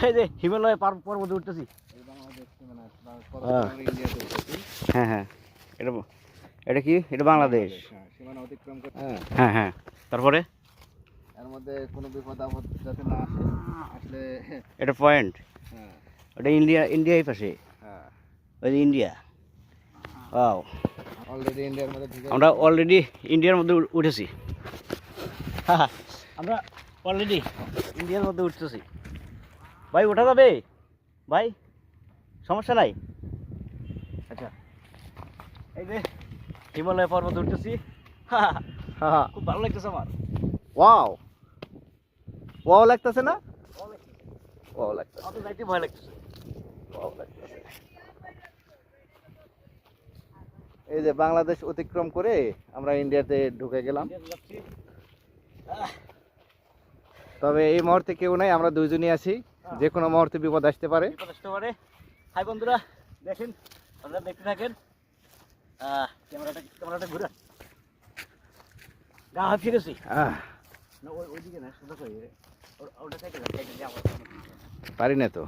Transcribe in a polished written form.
এই যে হিমালয় পর্বতে উঠতেছি। হ্যাঁ হ্যাঁ, এটা এটা কি? এটা বাংলাদেশ। সীমানা অতিক্রম করতে। হ্যাঁ হ্যাঁ, তারপরে এর মধ্যে কোনো বিপদ আপদ যাতে না আসে, আসলে এটা পয়েন্ট। হ্যাঁ ওটা ইন্ডিয়া, ইন্ডিয়াই পাশে। হ্যাঁ, ওই যে ইন্ডিয়া। ওয়াও, অলরেডি ইন্ডিয়ার মধ্যে ঢুকে আমরা গেছি। অলরেডি ইন্ডিয়ার মধ্যে উঠেছি। আমরা অলরেডি ইন্ডিয়ার মধ্যে উঠতেছি। ভাই ওঠা যাবে ভাই? সমস্যা নাই। আচ্ছা, এই যে হিমালয় পর্বতে উঠতেছি। হ্যাঁ, খুব ভালো লাগতেছে আমার। ওয়াও ওয়াও লাগতেছে না? ওয়াও লাগতেছে, আমার তো যাইতে ভয় লাগতেছে। ওয়াও লাগতেছে। এই যে বাংলাদেশ অতিক্রম করে আমরা ইন্ডিয়াতে ঢুকে গেলাম। ইন্ডিয়াতে যাচ্ছি। তবে এই মুহূর্তে কেউ নাই, আমরা দুইজনই আছি। যে কোনো মুহূর্তে বিপদ আসতে পারে। বিপদ আসতে পারে। হাই বন্ধুরা, দেখেন, আপনারা দেখতে থাকেন। ক্যামেরাটা ঘুরে গা হাত ফিরেছি না, ওইদিকে না, সোজা করে ওটা সাইডে যাই, আবার পারি না তো।